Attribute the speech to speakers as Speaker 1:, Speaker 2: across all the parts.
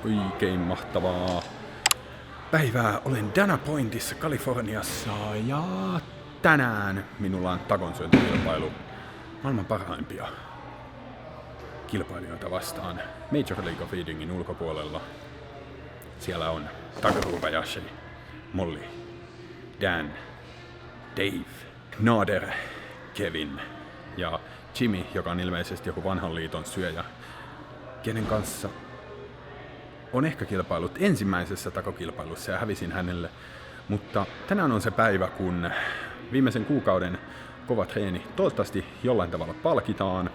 Speaker 1: Oikein mahtavaa päivää. Olen Dana Pointissa Kaliforniassa ja tänään minulla on takonsyöntikilpailu maailman parhaimpia kilpailijoita vastaan Major League of Eatingin ulkopuolella. Siellä on Takeru Kobayashi, Molly, Dan, Dave, Nader, Kevin ja Jimmy, joka on ilmeisesti joku vanhan liiton syöjä, kenen kanssa on ehkä kilpailut ensimmäisessä takokilpailussa ja hävisin hänelle. Mutta tänään on se päivä, kun viimeisen kuukauden kova treeni toivottavasti jollain tavalla palkitaan.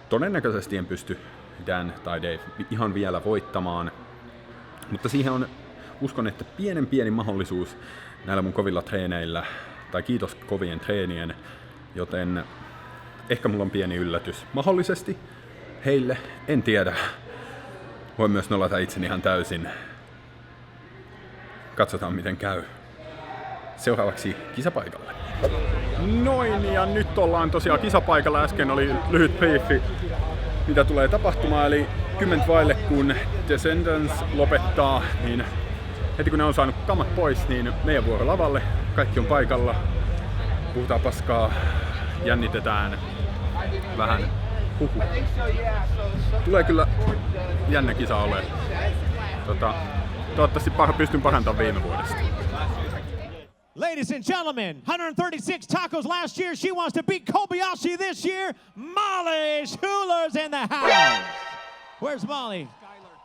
Speaker 1: Todennäköisesti en pysty Dan tai Dave ihan vielä voittamaan, mutta siihen on, uskon, että pieni mahdollisuus näillä mun kovilla treeneillä, tai kiitos kovien treenien, joten ehkä mulla on pieni yllätys. Mahdollisesti heille, en tiedä. Voin myös nollata itseni ihan täysin. Katsotaan miten käy. Seuraavaksi kisapaikalle. Noin, ja nyt ollaan tosiaan kisapaikalla. Äsken oli lyhyt briefi, mitä tulee tapahtumaan. Eli 10 vaille, kun Descendants lopettaa, niin heti kun ne on saanut kamat pois, niin meidän vuoro lavalle. Kaikki on paikalla. Puhutaan paskaa, jännitetään vähän. Tulee kyllä jännä kisa ole. Toivottavasti pystyn parantamaan viime vuodesta.
Speaker 2: Ladies and gentlemen, 136 tacos last year. She wants to beat Kobayashi this year. Molly Schuler's in the house. Where's Molly?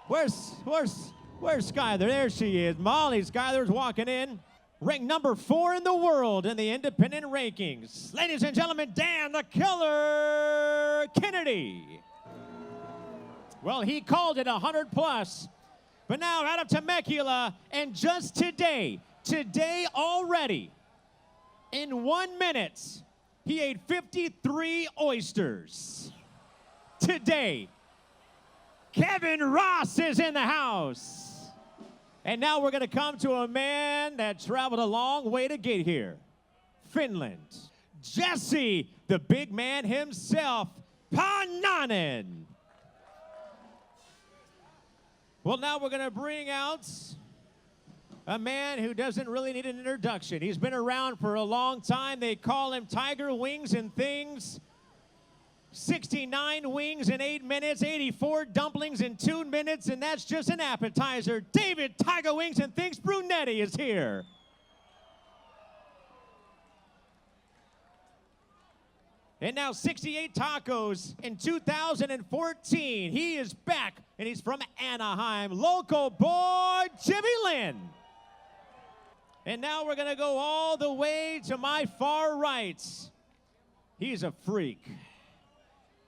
Speaker 2: Where's Skyler? There she is. Molly Skyler's walking in. Ranked number 4 in the world in the independent rankings. Ladies and gentlemen, Dan the Killer Kennedy. Well, he called it 100 plus, but now out of Temecula, and just today already, in 1 minute, he ate 53 oysters. Today, Kevin Ross is in the house. And now we're going to come to a man that traveled a long way to get here. Finland. Jesse, the big man himself, Pananen. Well, now we're going to bring out a man who doesn't really need an introduction. He's been around for a long time. They call him Tiger Wings and Things. 69 wings in 8 minutes, 84 dumplings in 2 minutes, and that's just an appetizer. David Tiger Wings and Things Brunetti is here. And now 68 tacos in 2014. He is back, and he's from Anaheim. Local boy, Jimmy Lynn. And now we're going to go all the way to my far right. He's a freak.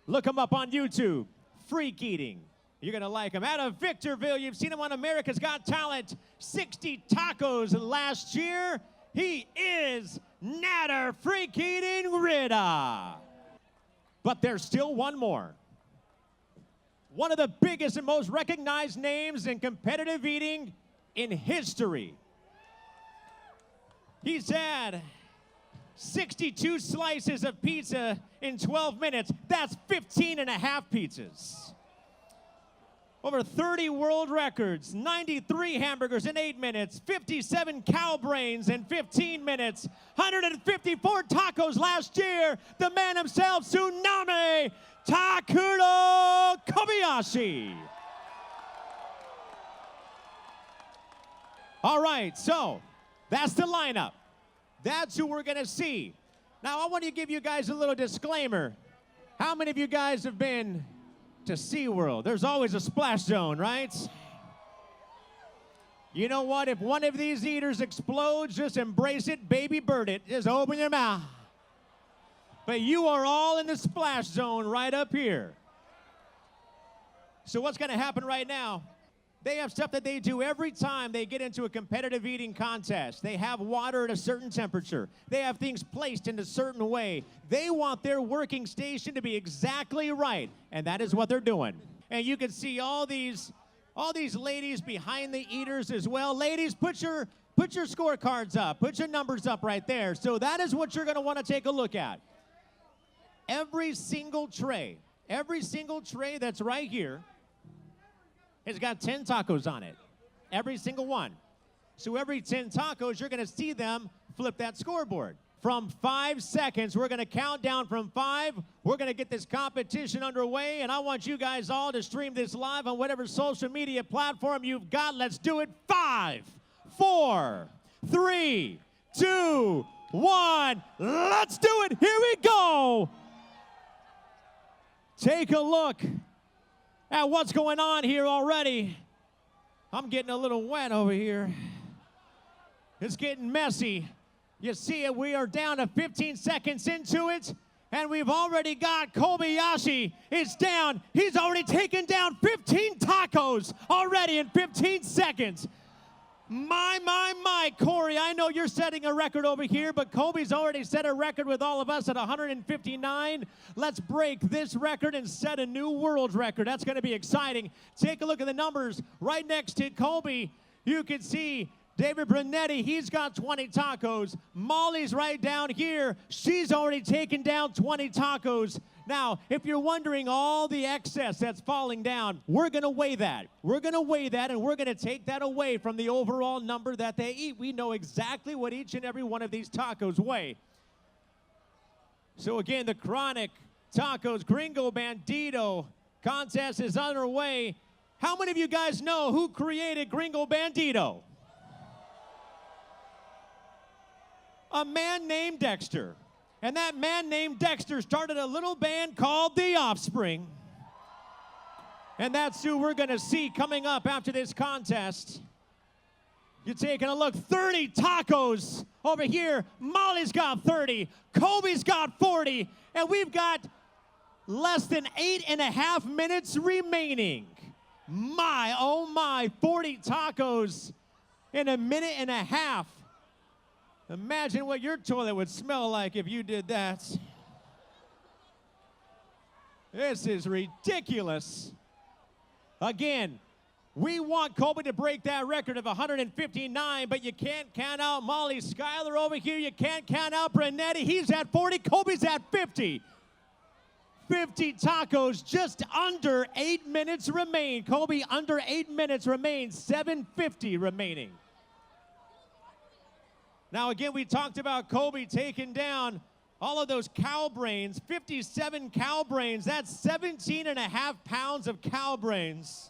Speaker 2: Look him up on YouTube. Freak eating. You're going to like him. Out of Victorville, you've seen him on America's Got Talent. 60 tacos last year. He is Nader Freak Eating Rida. But there's still one more. One of the biggest and most recognized names in competitive eating in history. He's had 62 slices of pizza in 12 minutes. That's 15 and a half pizzas. Over 30 world records, 93 hamburgers in 8 minutes, 57 cow brains in 15 minutes, 154 tacos last year. The man himself, Tsunami Takeru Kobayashi. All right, so that's the lineup. That's who we're going to see. Now, I want to give you guys a little disclaimer. How many of you guys have been to SeaWorld? There's always a splash zone, right? You know what? If one of these eaters explodes, just embrace it, baby bird it. Just open your mouth. But you are all in the splash zone right up here. So what's going to happen right now? They have stuff that they do every time they get into a competitive eating contest. They have water at a certain temperature. They have things placed in a certain way. They want their working station to be exactly right, and that is what they're doing. And you can see all these ladies behind the eaters as well. Ladies, put your scorecards up. Put your numbers up right there. So that is what you're going to want to take a look at. Every single tray that's right here has got 10 tacos on it. Every single one. So every 10 tacos, you're going to see them flip that scoreboard. From 5 seconds, we're going to count down from 5. We're going to get this competition underway, and I want you guys all to stream this live on whatever social media platform you've got. Let's do it. 5, 4, 3, 2, 1. Let's do it. Here we go. Take a look at what's going on here already. I'm getting a little wet over here. It's getting messy. You see it, we are down to 15 seconds into it, and we've already got Kobayashi. It's down. He's already taken down 15 tacos already in 15 seconds. My, Corey, I know you're setting a record over here, but Kobe's already set a record with all of us at 159. Let's break this record and set a new world record. That's going to be exciting. Take a look at the numbers. Right next to Kobe, you can see David Brunetti, he's got 20 tacos. Molly's right down here. She's already taken down 20 tacos. Now, if you're wondering all the excess that's falling down, we're going to weigh that. We're going to weigh that, and we're going to take that away from the overall number that they eat. We know exactly what each and every one of these tacos weigh. So again, the Chronic Tacos Gringo Bandito contest is underway. How many of you guys know who created Gringo Bandito? A man named Dexter. And that man named Dexter started a little band called The Offspring. And that's who we're going to see coming up after this contest. You're taking a look. 30 tacos over here. Molly's got 30. Kobe's got 40. And we've got less than 8.5 minutes remaining. My, oh my, 40 tacos in a minute and a half. Imagine what your toilet would smell like if you did that. This is ridiculous. Again, we want Kobe to break that record of 159, but you can't count out Molly Schuyler over here. You can't count out Brunetti. He's at 40. Kobe's at 50. 50 tacos, just under 8 minutes remain. Kobe under 8 minutes remains. 7:50 remaining. Now, again, we talked about Kobe taking down all of those cow brains, 57 cow brains. That's 17.5 pounds of cow brains.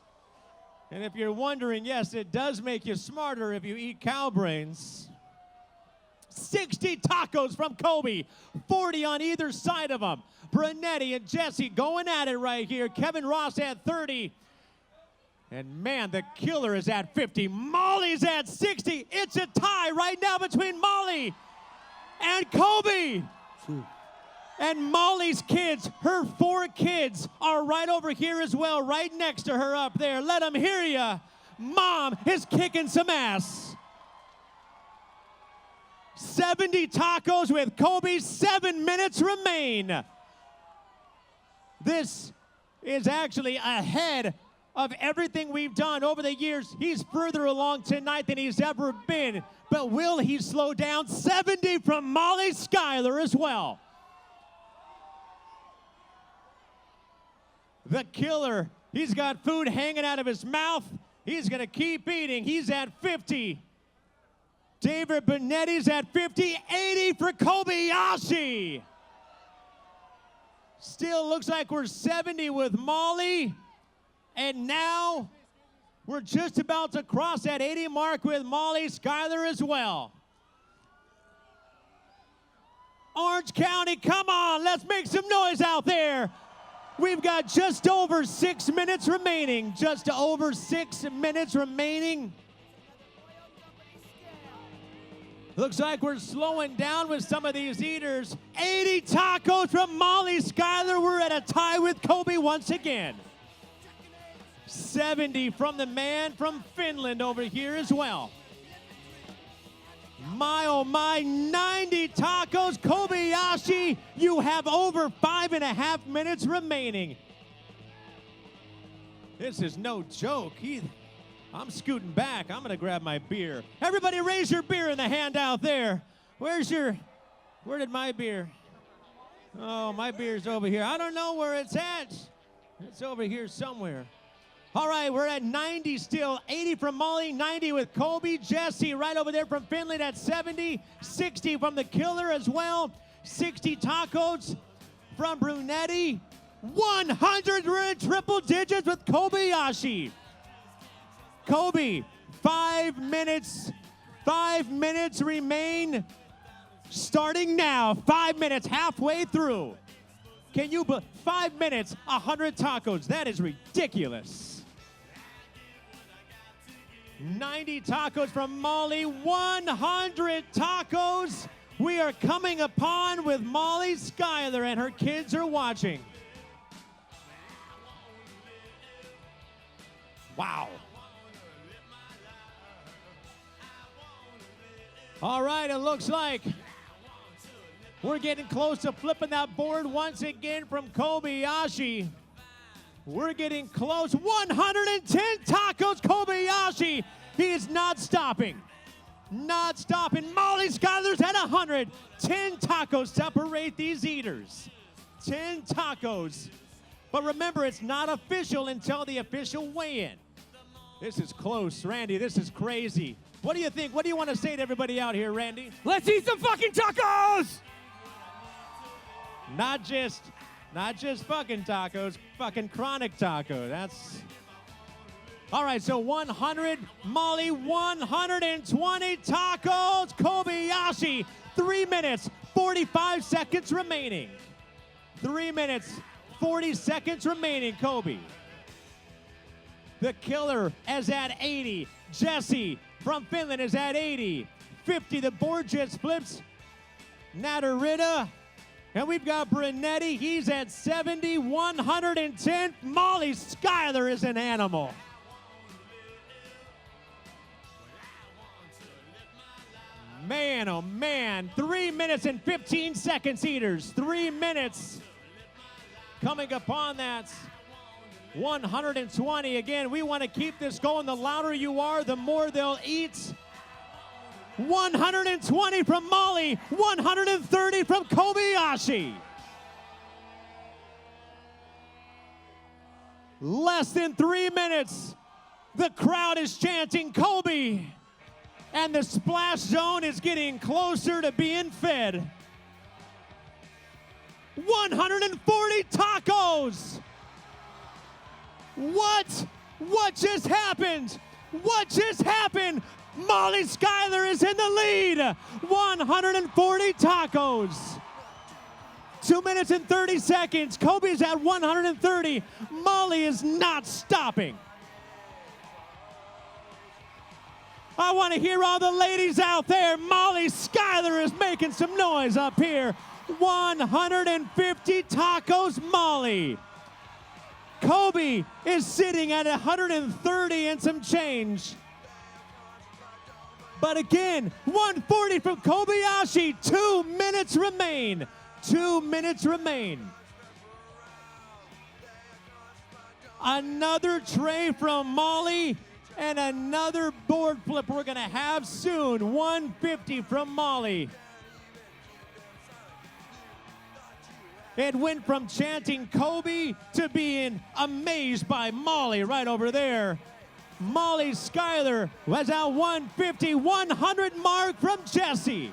Speaker 2: And if you're wondering, yes, it does make you smarter if you eat cow brains. 60 tacos from Kobe, 40 on either side of them. Brunetti and Jesse going at it right here. Kevin Ross at 30. And man, the killer is at 50. Molly's at 60. It's a tie right now between Molly and Kobe. And Molly's kids, her 4 kids, are right over here as well, right next to her up there. Let them hear ya. Mom is kicking some ass. 70 tacos with Kobe. 7 minutes remain. This is actually ahead of everything we've done over the years. He's further along tonight than he's ever been. But will he slow down? 70 from Molly Schuyler as well. The killer, he's got food hanging out of his mouth. He's going to keep eating. He's at 50. David Brunetti's at 50. 80 for Kobayashi. Still looks like we're 70 with Molly. And now we're just about to cross that 80 mark with Molly Schuyler as well. Orange County, come on, let's make some noise out there. We've got just over 6 minutes remaining. Just over 6 minutes remaining. Looks like we're slowing down with some of these eaters. 80 tacos from Molly Schuyler. We're at a tie with Kobe once again. 70 from the man from Finland over here as well. My, oh my, 90 tacos. Kobayashi, you have over 5.5 minutes remaining. This is no joke. I'm scooting back. I'm going to grab my beer. Everybody raise your beer in the hand out there. Where did my beer? Oh, my beer's over here. I don't know where it's at. It's over here somewhere. All right, we're at 90 still. 80 from Molly, 90 with Kobe. Jesse right over there from Finland at 70. 60 from the Killer as well. 60 tacos from Brunetti. 100, we're in triple digits with Kobayashi. Kobe, 5 minutes. 5 minutes remain. Starting now, 5 minutes, halfway through. Can you, 5 minutes, 100 tacos. That is ridiculous. 90 tacos from Molly, 100 tacos. We are coming upon with Molly Schuyler, and her kids are watching. Wow. All right, it looks like we're getting close to flipping that board once again from Kobayashi. We're getting close. 110 tacos, Kobayashi. He is not stopping. Not stopping. Molly Schuyler's at 100. 10 tacos separate these eaters. 10 tacos. But remember, it's not official until the official weigh-in. This is close, Randy. This is crazy. What do you think? What do you want to say to everybody out here, Randy?
Speaker 3: Let's eat some fucking tacos!
Speaker 2: Not just fucking tacos, fucking chronic taco. That's... All right, so 100, Molly, 120 tacos, Kobayashi, 3 minutes, 45 seconds remaining. 3 minutes, 40 seconds remaining, Kobe. The Killer is at 80. Jesse from Finland is at 80. 50, the board just flips. Natarita. And we've got Brunetti, he's at 70, 110. Molly Schuyler is an animal. Man, oh man, 3 minutes and 15 seconds, eaters. 3 minutes. Coming upon that 120. Again, we want to keep this going. The louder you are, the more they'll eat. 120 from Molly, 130 from Kobayashi. Less than 3 minutes. The crowd is chanting Kobe. And the splash zone is getting closer to being fed. 140 tacos. What? What just happened? What just happened? Molly Schuyler is in the lead. 140 tacos. 2 minutes and 30 seconds. Kobe's at 130. Molly is not stopping. I want to hear all the ladies out there. Molly Schuyler is making some noise up here. 150 tacos, Molly. Kobe is sitting at 130 and some change. But again, 140 from Kobayashi. 2 minutes remain. 2 minutes remain. Another tray from Molly and another board flip we're going to have soon. 150 from Molly. It went from chanting Kobe to being amazed by Molly right over there. Molly Schuyler was at 150, 100 mark from Jesse.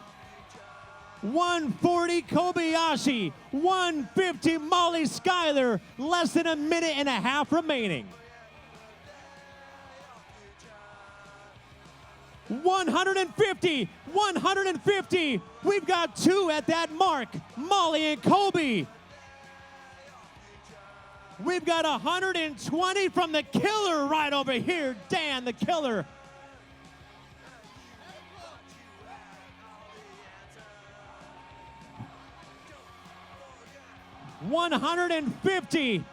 Speaker 2: 140 Kobayashi, 150 Molly Schuyler, less than a minute and a half remaining. 150, 150. We've got two at that mark, Molly and Kobe. We've got 120 from the Killer right over here, Dan the Killer. $150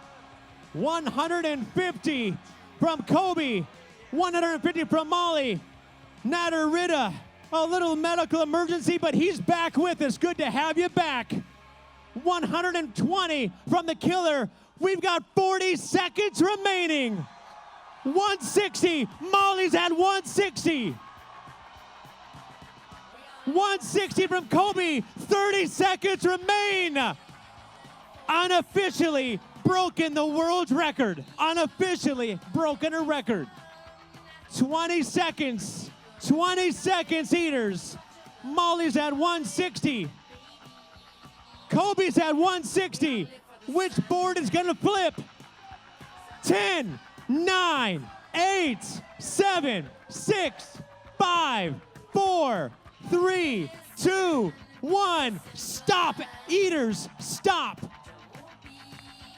Speaker 2: from Kobe, 150 from Molly. Natarita, a little medical emergency, but he's back with us. Good to have you back. 120 from the Killer. We've got 40 seconds remaining. 160, Molly's at 160. 160 from Kobe, 30 seconds remain. Unofficially, broken the world record. Unofficially broken a record. 20 seconds. 20 seconds, Eaters. Molly's at 160. Kobe's at 160. Which board is gonna flip? 10, 9, 8, 7, 6, 5, 4, 3, 2, 1. Stop, Eaters, stop.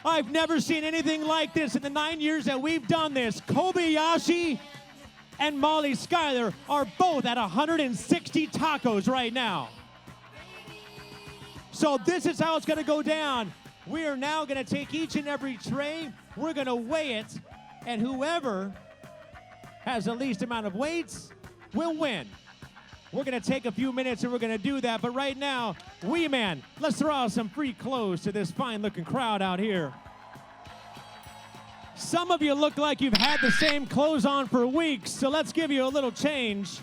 Speaker 2: I've never seen anything like this in the 9 years that we've done this. Kobayashi and Molly Schuyler are both at 160 tacos right now. So this is how it's gonna go down. We are now gonna take each and every tray, we're gonna weigh it, and whoever has the least amount of weights will win. We're gonna take a few minutes and we're gonna do that, but right now, Wee Man, let's throw out some free clothes to this fine looking crowd out here. Some of you look like you've had the same clothes on for weeks, so let's give you a little change.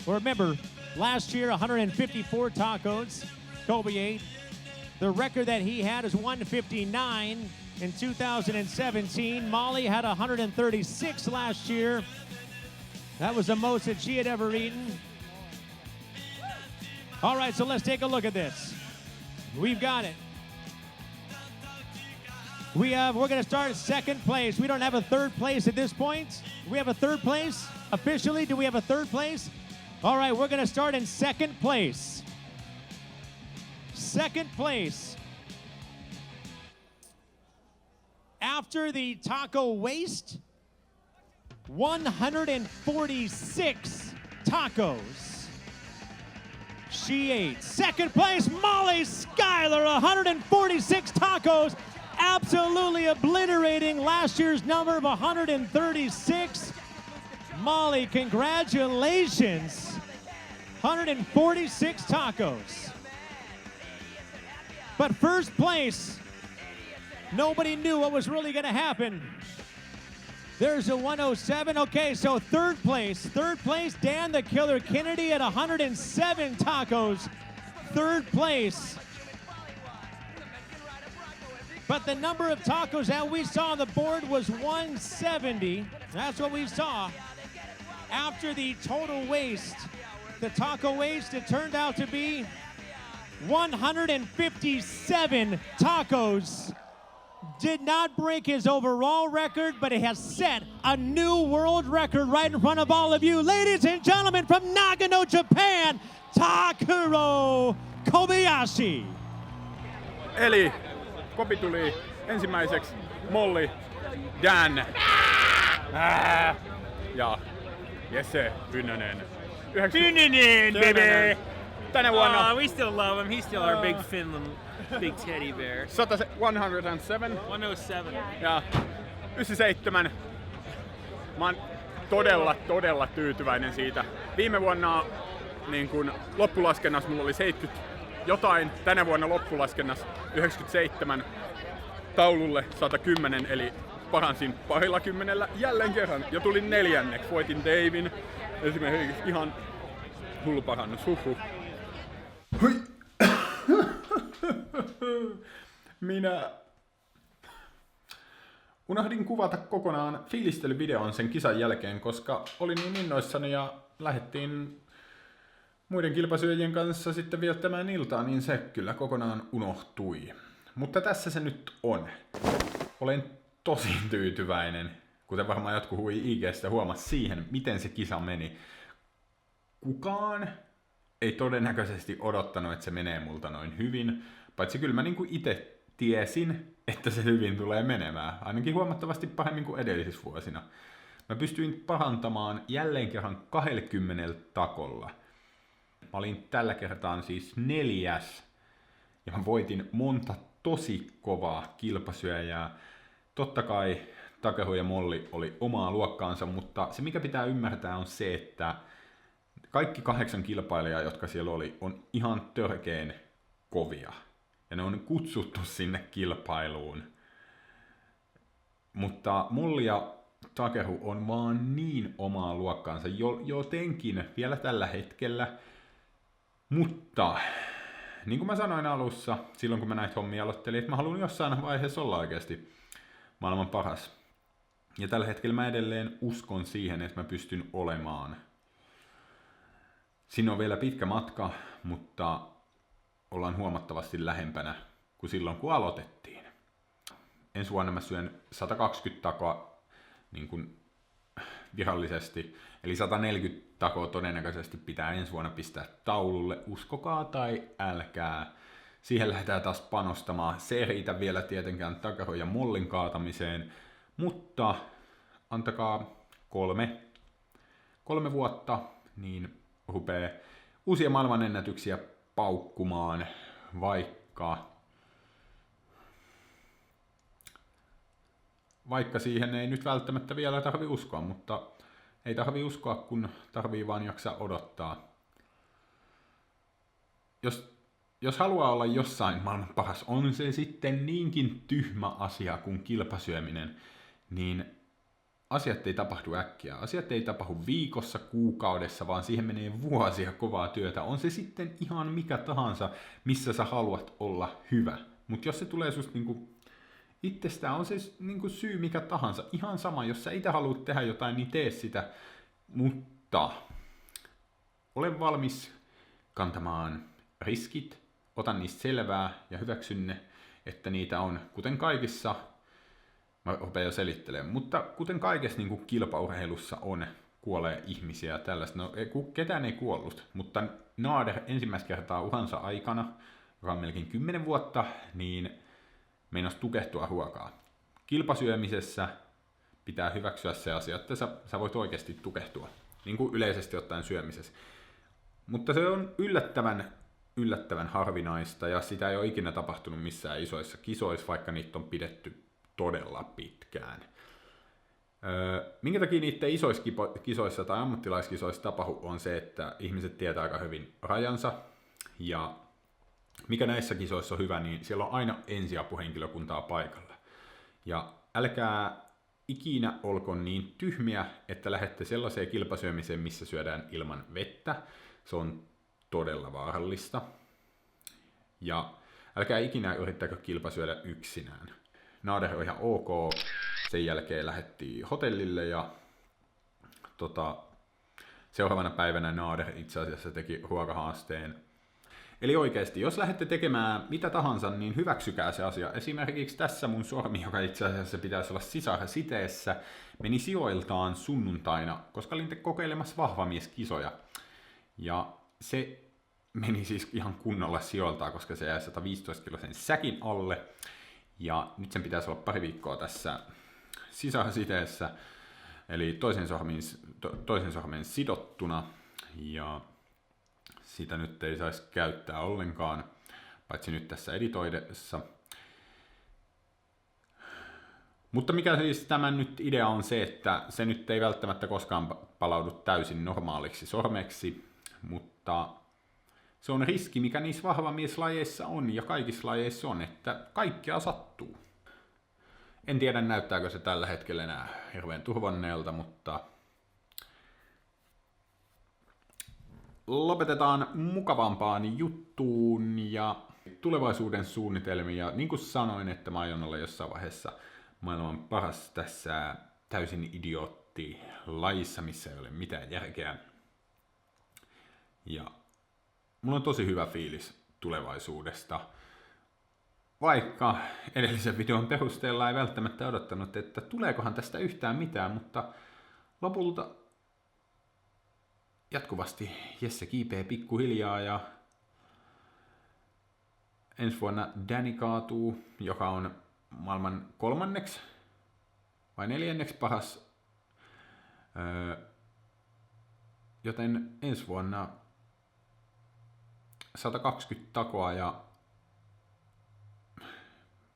Speaker 2: Remember, last year, 154 tacos, Kobe ate. The record that he had is 159 in 2017. Molly had 136 last year. That was the most that she had ever eaten. All right, so let's take a look at this. We've got it. We're going to start at second place. We don't have a third place at this point. Do we have a third place? Officially, do we have a third place? All right, we're going to start in second place. Second place. After the taco waste, 146 tacos she ate. Second place, Molly Schuyler, 146 tacos. Absolutely obliterating last year's number of 136. Molly, congratulations. 146 tacos. But first place, nobody knew what was really gonna happen. There's a 107. Okay, so third place, Dan the Killer Kennedy at 107 tacos. Third place. But the number of tacos that we saw on the board was 170. That's what we saw. After the total waste, the taco waste, it turned out to be 157 tacos. Did not break his overall record, but it has set a new world record right in front of all of you. Ladies and gentlemen, from Nagano, Japan, Takuro Kobayashi.
Speaker 1: Eli Kopi tuli ensimmäiseksi, Molly, Dan ja Jesse Pynnönen.
Speaker 3: Pynnönen, baby!
Speaker 1: Tänä vuonna
Speaker 3: We still love him. He's still our big Finland, big teddy bear.
Speaker 1: 107
Speaker 3: 107.
Speaker 1: ja 97. Mä oon todella tyytyväinen siitä. Viime vuonna niin kun loppulaskennassa mulla oli 70 jotain, tänä vuonna loppulaskennassa 97, taululle 110, eli paransin 20 jälleen kerran ja tulin 4. Voitin Davin, esimerkiksi ihan hullu parannus. Minä unohdin kuvata kokonaan fiilistelyvideon sen kisan jälkeen, koska olin niin innoissani ja lähdettiin muiden kilpasyöjien kanssa sitten viettämään iltaa, niin se kyllä kokonaan unohtui. Mutta tässä se nyt on. Olen tosi tyytyväinen, kuten varmaan jotkut hui IG:stä huomasi siihen, miten se kisa meni. Kukaan ei todennäköisesti odottanut, että se menee multa noin hyvin, paitsi kyllä mä niinku itse tiesin, että se hyvin tulee menemään, ainakin huomattavasti paremmin kuin edellisissä vuosina. Mä pystyin parantamaan jälleen kerran 20 takolla. Mä olin tällä kertaa siis 4. ja mä voitin monta tosi kovaa kilpasyöjää. Totta kai Takeru ja Molly oli omaa luokkaansa, mutta se mikä pitää ymmärtää on se, että kaikki 8 kilpailijaa, jotka siellä oli, on ihan törkeen kovia. Ja ne on kutsuttu sinne kilpailuun. Mutta Molly ja Takeru on vaan niin omaa luokkaansa jotenkin vielä tällä hetkellä. Mutta niin kuin mä sanoin alussa, silloin kun mä näitä hommia aloittelin, että mä haluan jossain vaiheessa olla oikeasti maailman paras. Ja tällä hetkellä mä edelleen uskon siihen, että mä pystyn olemaan. Siinä on vielä pitkä matka, mutta ollaan huomattavasti lähempänä kuin silloin, kun aloitettiin. Ensi vuonna mä syön 120 takoa niin kuin virallisesti, eli 140 takoa todennäköisesti pitää ensi vuonna pistää taululle, uskokaa tai älkää. Siihen lähdetään taas panostamaan. Se ei riitä vielä tietenkään takaron ja mollin kaatamiseen, mutta antakaa 3 vuotta, niin rupeaa uusia maailmanennätyksiä paukkumaan, vaikka siihen ei nyt välttämättä vielä tarvi uskoa, mutta ei tarvi uskoa, kun tarvii vaan jaksaa odottaa. Jos haluaa olla jossain maailman paras, on se sitten niinkin tyhmä asia kuin kilpasyöminen, niin asiat ei tapahdu äkkiä. Asiat ei tapahdu viikossa, kuukaudessa, vaan siihen menee vuosia kovaa työtä. On se sitten ihan mikä tahansa, missä sä haluat olla hyvä. Mutta jos se tulee susta niinku itsestään, on se niinku syy mikä tahansa. Ihan sama, jos sä itse haluat tehdä jotain, niin tee sitä. Mutta olen valmis kantamaan riskit, otan niistä selvää ja hyväksyn ne, että niitä on, kuten kaikissa, mä rupean jo selittelemään, mutta kuten kaikessa niin kuin kilpaurheilussa on, kuolee ihmisiä ja tällaista, no ketään ei kuollut, mutta Nader ensimmäistä kertaa uransa aikana, joka on melkein 10 vuotta, niin meinasi tukehtua ruokaa. Kilpasyömisessä pitää hyväksyä se asia, että sä voit oikeasti tukehtua, niin kuin yleisesti ottaen syömisessä. Mutta se on yllättävän harvinaista, ja sitä ei ole ikinä tapahtunut missään isoissa kisoissa, vaikka niitä on pidetty todella pitkään. Minkä takia niiden isoissa kisoissa tai ammattilaiskisoissa tapahtuu on se, että ihmiset tietää aika hyvin rajansa, ja mikä näissä kisoissa on hyvä, niin siellä on aina ensiapuhenkilökuntaa paikalla. Ja älkää ikinä olko niin tyhmiä, että lähdette sellaiseen kilpasyömiseen, missä syödään ilman vettä. Se on todella vaarallista. Ja älkää ikinä yrittäkö kilpasyödä yksinään. Nader on ihan ok. Sen jälkeen lähdettiin hotellille ja seuraavana päivänä Nader itse asiassa teki ruokahaasteen. Eli oikeasti, jos lähdette tekemään mitä tahansa, niin hyväksykää se asia. Esimerkiksi tässä mun sormi, joka itse asiassa pitäisi olla sisarsiteessä, meni sijoiltaan sunnuntaina, koska olin kokeilemassa vahvamieskisoja. Ja se meni siis ihan kunnolla sijoiltaan, koska se jäi 115-kilosen säkin alle. Ja nyt sen pitäisi olla pari viikkoa tässä sisarsiteessä, eli toisen sormen sidottuna. Ja sitä nyt ei saisi käyttää ollenkaan, paitsi nyt tässä editoidessa. Mutta mikä siis tämän nyt idea on se, että se nyt ei välttämättä koskaan palaudu täysin normaaliksi sormeksi, mutta se on riski, mikä niissä vahvamieslajeissa on ja kaikissa lajeissa on, että kaikkea sattuu. En tiedä, näyttääkö se tällä hetkellä enää hirveän turvanneelta, mutta lopetetaan mukavampaan juttuun ja tulevaisuuden suunnitelmia. Niin kuin sanoin, että mä aion olla jossain vaiheessa maailman paras tässä täysin idiootti lajissa, missä ei ole mitään järkeä. Ja mulla on tosi hyvä fiilis tulevaisuudesta. Vaikka edellisen videon perusteella ei välttämättä odottanut, että tuleekohan tästä yhtään mitään, mutta lopulta jatkuvasti Jesse kiipee pikkuhiljaa ja ensi vuonna Danny kaatuu, joka on maailman 3. vai 4. paras. Joten ensi vuonna 120 takoa ja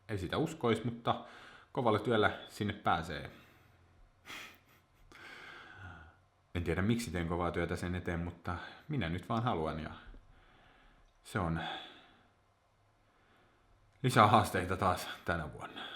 Speaker 1: ei sitä uskoisi, mutta kovalla työllä sinne pääsee. En tiedä miksi teen kovaa työtä sen eteen, mutta minä nyt vaan haluan ja se on lisää haasteita taas tänä vuonna.